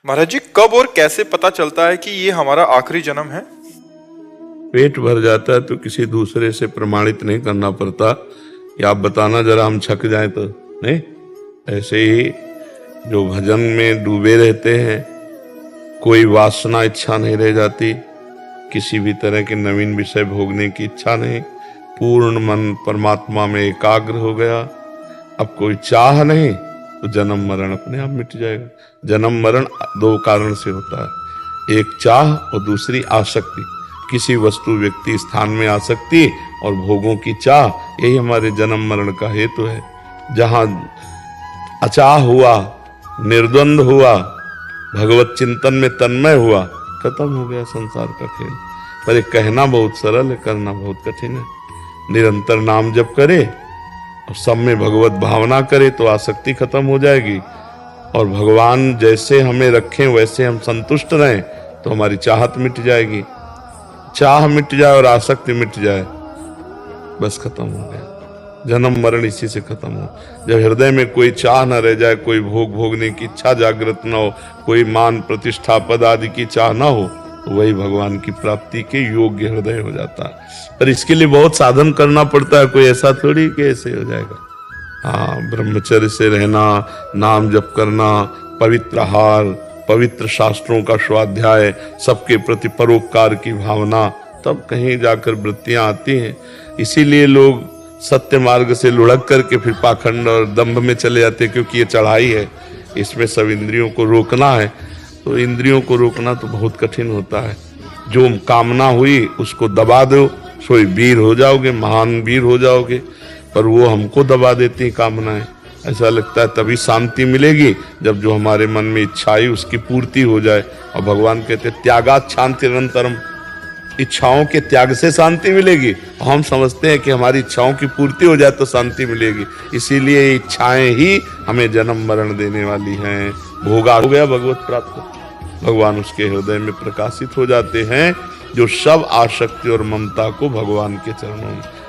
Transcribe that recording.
महाराज जी, कब और कैसे पता चलता है कि ये हमारा आखिरी जन्म है? पेट भर जाता है तो किसी दूसरे से प्रमाणित नहीं करना पड़ता कि आप बताना जरा, हम छक जाएं तो नहीं। ऐसे ही जो भजन में डूबे रहते हैं, कोई वासना इच्छा नहीं रह जाती, किसी भी तरह के नवीन विषय भोगने की इच्छा नहीं, पूर्ण मन परमात्मा में एकाग्र हो गया, अब कोई चाह नहीं, तो जन्म मरण अपने आप मिट जाएगा। जन्म मरण दो कारण से होता है, एक चाह और दूसरी आसक्ति। किसी वस्तु व्यक्ति स्थान में आसक्ति और भोगों की चाह, यही हमारे जन्म मरण का हेतु है। जहां अचाह हुआ, निर्द्वंद हुआ, भगवत चिंतन में तन्मय हुआ, खत्म हो गया संसार का खेल। पर ये कहना बहुत सरल है, करना बहुत कठिन है। निरंतर नाम जप करे और सब में भगवत भावना करे तो आसक्ति खत्म हो जाएगी, और भगवान जैसे हमें रखें वैसे हम संतुष्ट रहें तो हमारी चाहत मिट जाएगी। चाह मिट जाए और आसक्ति मिट जाए, बस खत्म हो गया। जन्म मरण इसी से खत्म हो। जब हृदय में कोई चाह न रह जाए, कोई भोग भोगने की इच्छा जागृत न हो, कोई मान प्रतिष्ठा पद आदि की चाह न हो, तो वही भगवान की प्राप्ति के योग्य हृदय हो जाता है। पर इसके लिए बहुत साधन करना पड़ता है, कोई ऐसा थोड़ी कि ऐसे हो जाएगा। हाँ, ब्रह्मचर्य से रहना, नाम जप करना, पवित्र आहार, पवित्र शास्त्रों का स्वाध्याय, सबके प्रति परोपकार की भावना, तब कहीं जाकर वृत्तियां आती हैं। इसीलिए लोग सत्य मार्ग से लुढ़क करके फिर पाखंड और दंभ में चले जाते हैं, क्योंकि ये चढ़ाई है, इसमें सब इंद्रियों को रोकना है। तो इंद्रियों को रोकना तो बहुत कठिन होता है। जो कामना हुई उसको दबा दो, सोई वीर हो जाओगे, महान वीर हो जाओगे। पर वो हमको दबा देती कामनाएं। ऐसा लगता है तभी शांति मिलेगी जब जो हमारे मन में इच्छा आई उसकी पूर्ति हो जाए। और भगवान कहते हैं त्यागात शांति निरंतरम, इच्छाओं के त्याग से शांति मिलेगी। हम समझते हैं कि हमारी इच्छाओं की पूर्ति हो जाए तो शांति मिलेगी। इसीलिए इच्छाएं ही हमें जन्म मरण देने वाली हैं। भोगा हो गया भगवत प्राप्त, भगवान उसके हृदय में प्रकाशित हो जाते हैं, जो सब आसक्ति और ममता को भगवान के चरणों में